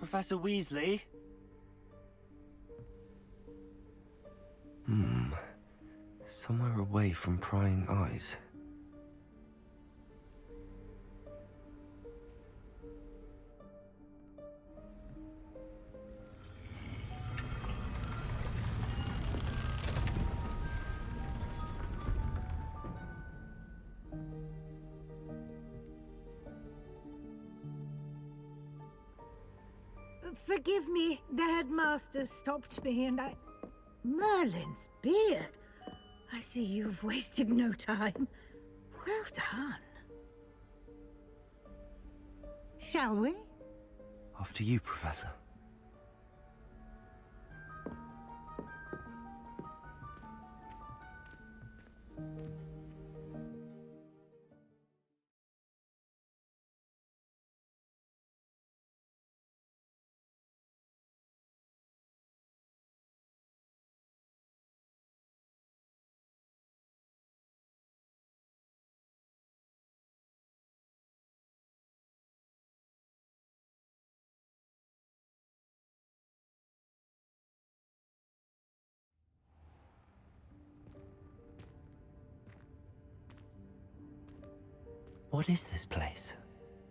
Professor Weasley? Somewhere away from prying eyes. Forgive me, the headmaster stopped me and I... Merlin's beard! I see you've wasted no time. Well done. Shall we? After you, Professor. What is this place?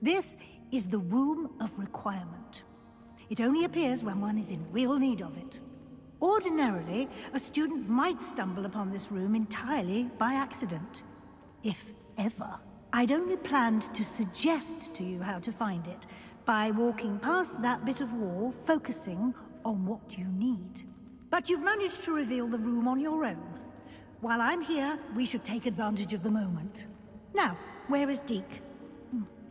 This is the Room of Requirement. It only appears when one is in real need of it. Ordinarily, a student might stumble upon this room entirely by accident. If ever. I'd only planned to suggest to you how to find it, by walking past that bit of wall, focusing on what you need. But you've managed to reveal the room on your own. While I'm here, we should take advantage of the moment. Now, where is Deke?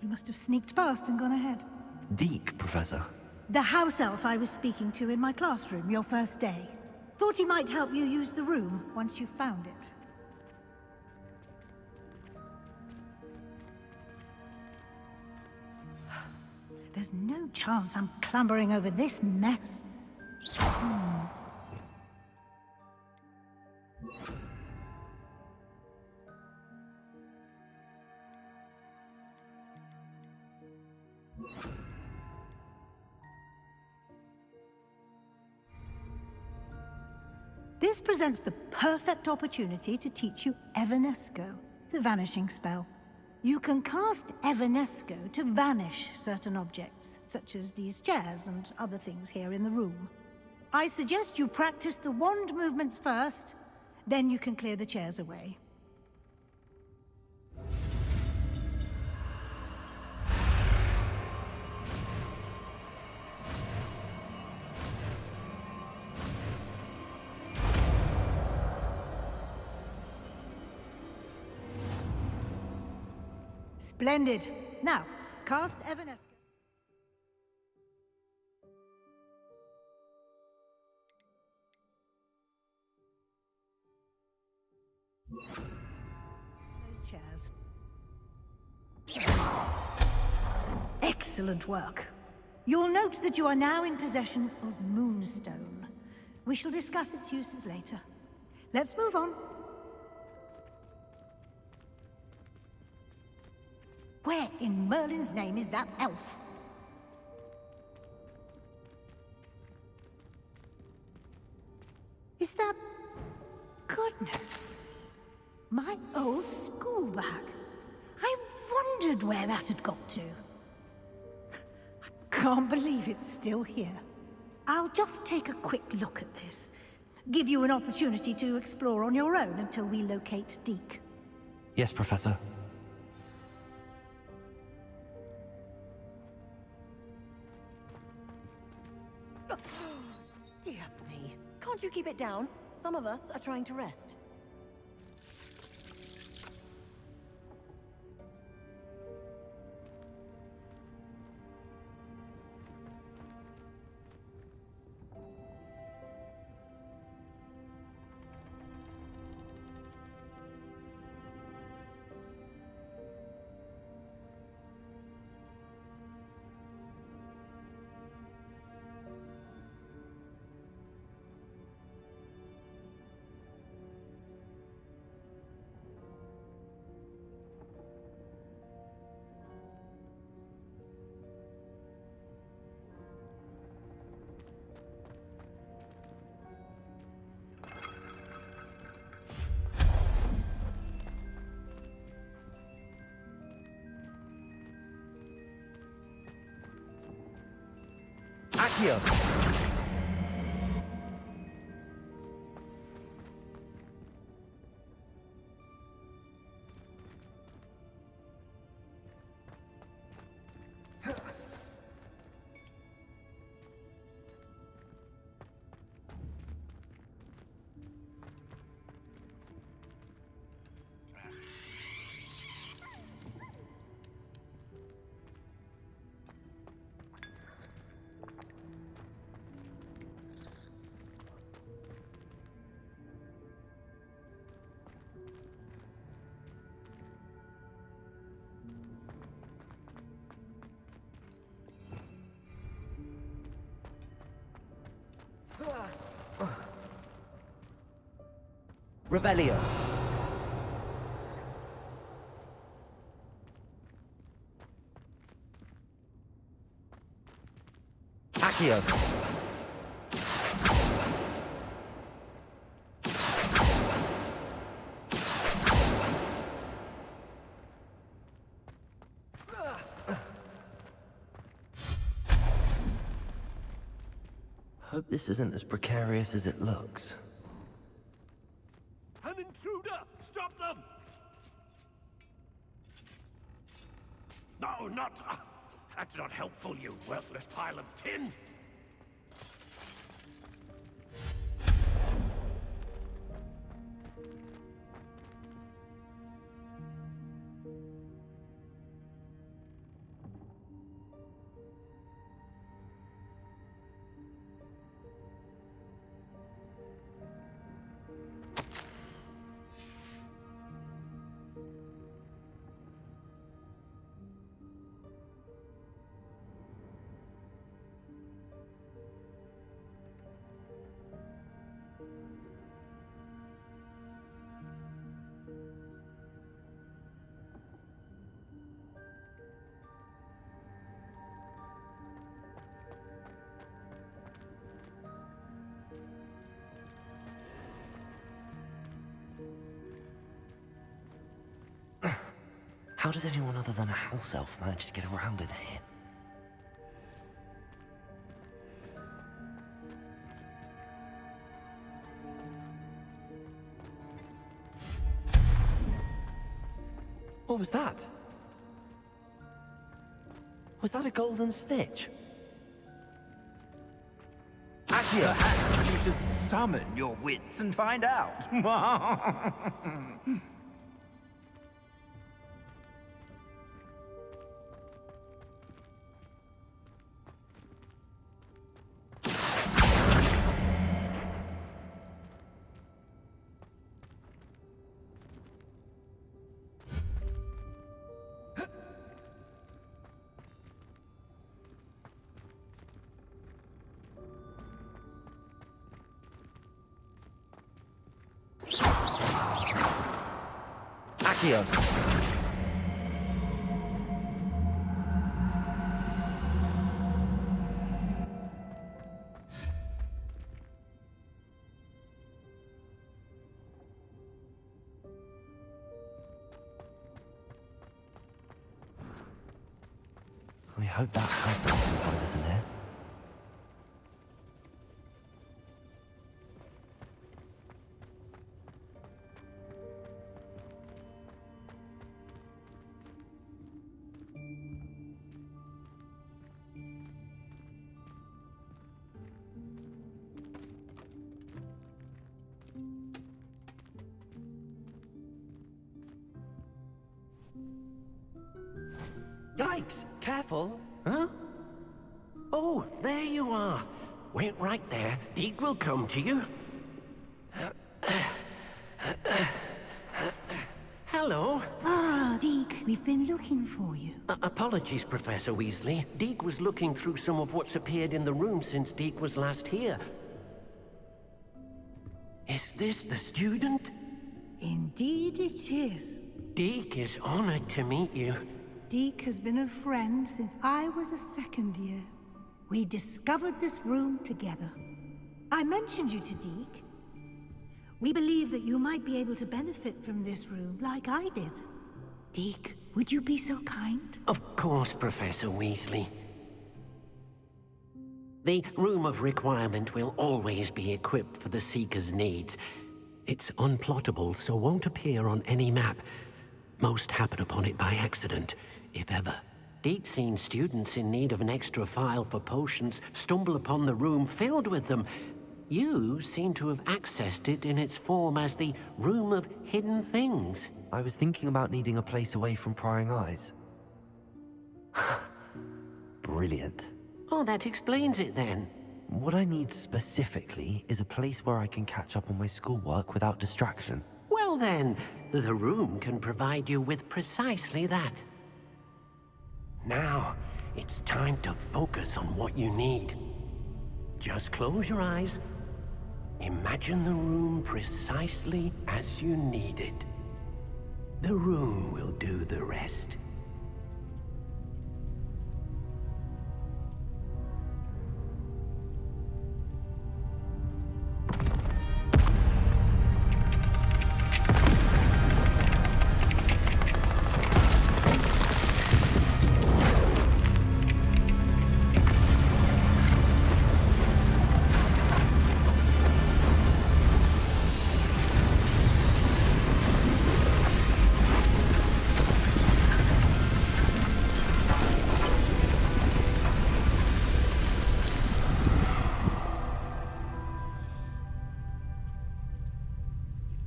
He must have sneaked past and gone ahead. Deke, Professor. The house elf I was speaking to in my classroom your first day. Thought he might help you use the room once you found it. There's no chance I'm clambering over this mess. This presents the perfect opportunity to teach you Evanesco, the vanishing spell. You can cast Evanesco to vanish certain objects, such as these chairs and other things here in the room. I suggest you practice the wand movements first, then you can clear the chairs away. Splendid. Now, cast Evanesco. Those chairs. Excellent work. You'll note that you are now in possession of Moonstone. We shall discuss its uses later. Let's move on. Where in Merlin's name is that elf? Is that... Goodness. My old school bag. I wondered where that had got to. I can't believe it's still here. I'll just take a quick look at this. Give you an opportunity to explore on your own until we locate Deke. Yes, Professor. Dear me. Can't you keep it down? Some of us are trying to rest. Accio. Revelio. Accio. Hope this isn't as precarious as it looks. An intruder! Stop them! No, not... that's not helpful, you worthless pile of tin! How does anyone other than a house elf manage to get around in here? What was that? Was that a golden snitch? Accio. Perhaps you should summon your wits and find out. Accio. We hope that house elf can find us in here. Yikes! Careful! Huh? Oh, there you are. Wait right there. Deek will come to you. Hello. Ah, Deke, we've been looking for you. Apologies, Professor Weasley. Deek was looking through some of what's appeared in the room since Deek was last here. Is this the student? Indeed it is. Deek is honored to meet you. Deke has been a friend since I was a second year. We discovered this room together. I mentioned you to Deke. We believe that you might be able to benefit from this room like I did. Deke, would you be so kind? Of course, Professor Weasley. The Room of Requirement will always be equipped for the Seeker's needs. It's unplottable, so won't appear on any map. Most happen upon it by accident, if ever. Deep-seen students in need of an extra file for potions stumble upon the room filled with them. You seem to have accessed it in its form as the Room of Hidden Things. I was thinking about needing a place away from prying eyes. Brilliant. Oh, that explains it then. What I need specifically is a place where I can catch up on my schoolwork without distraction. Well then, the room can provide you with precisely that. Now, it's time to focus on what you need. Just close your eyes. Imagine the room precisely as you need it. The room will do the rest.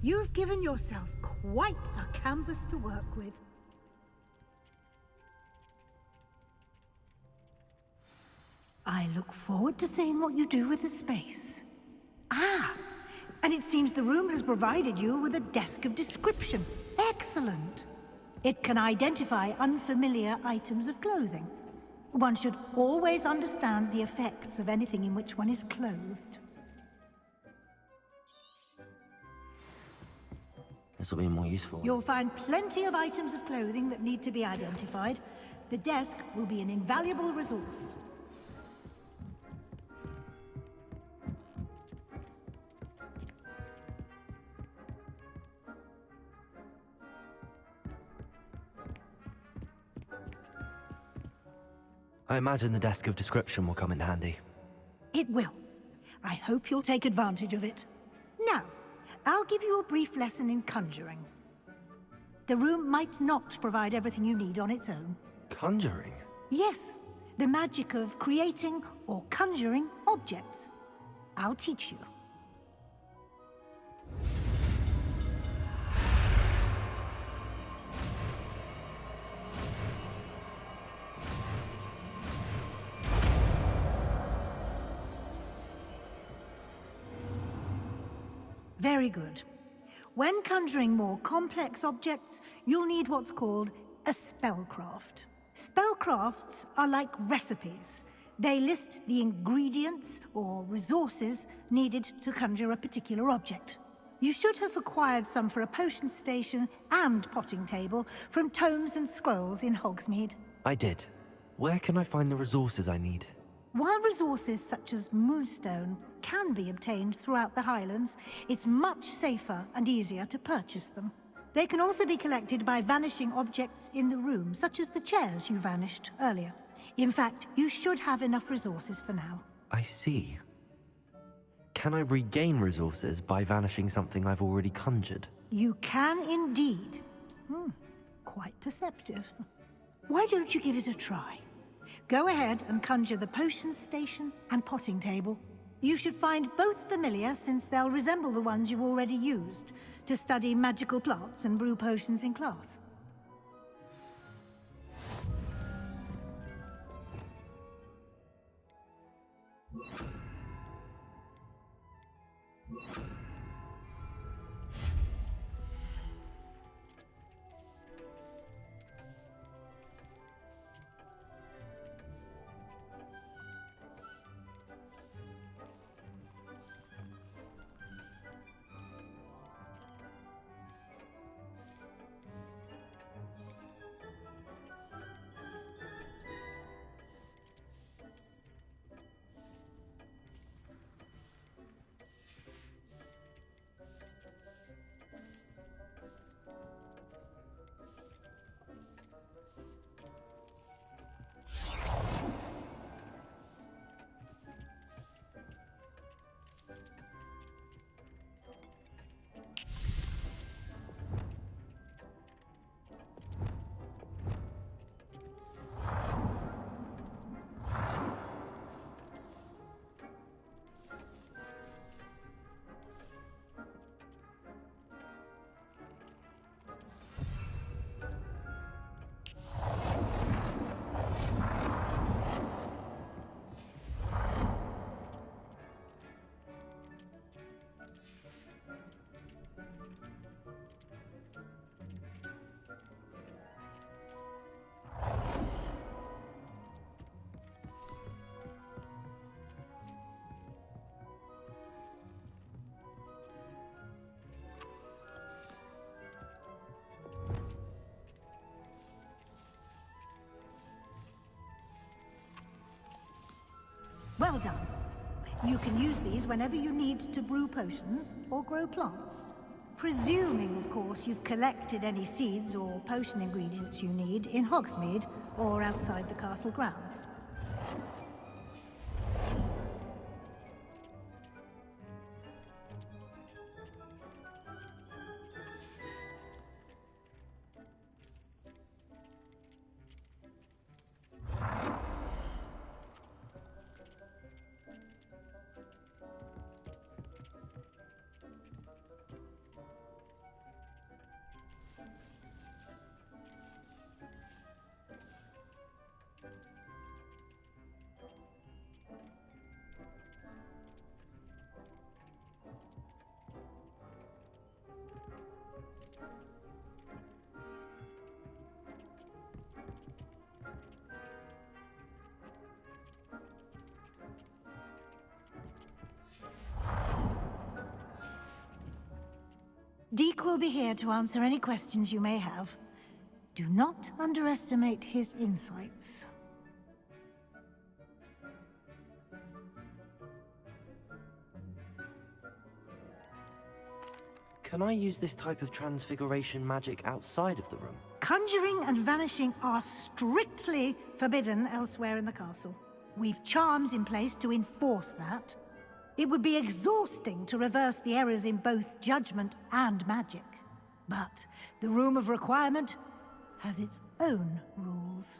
You've given yourself quite a canvas to work with. I look forward to seeing what you do with the space. Ah, and it seems the room has provided you with a desk of description. Excellent. It can identify unfamiliar items of clothing. One should always understand the effects of anything in which one is clothed. This will be more useful. You'll find plenty of items of clothing that need to be identified. The desk will be an invaluable resource. I imagine the desk of description will come in handy. It will. I hope you'll take advantage of it. Now, I'll give you a brief lesson in conjuring. The room might not provide everything you need on its own. Conjuring? Yes, the magic of creating or conjuring objects. I'll teach you. Very good. When conjuring more complex objects, you'll need what's called a spellcraft. Spellcrafts are like recipes. They list the ingredients or resources needed to conjure a particular object. You should have acquired some for a potion station and potting table from tomes and scrolls in Hogsmeade. I did. Where can I find the resources I need? While resources such as Moonstone can be obtained throughout the Highlands, it's much safer and easier to purchase them. They can also be collected by vanishing objects in the room, such as the chairs you vanished earlier. In fact, you should have enough resources for now. I see. Can I regain resources by vanishing something I've already conjured? You can indeed. Quite perceptive. Why don't you give it a try? Go ahead and conjure the potion station and potting table. You should find both familiar, since they'll resemble the ones you've already used to study magical plants and brew potions in class. Well done. You can use these whenever you need to brew potions or grow plants. Presuming, of course, you've collected any seeds or potion ingredients you need in Hogsmeade or outside the castle grounds. Deke will be here to answer any questions you may have. Do not underestimate his insights. Can I use this type of transfiguration magic outside of the room? Conjuring and vanishing are strictly forbidden elsewhere in the castle. We've charms in place to enforce that. It would be exhausting to reverse the errors in both judgment and magic. But the Room of Requirement has its own rules.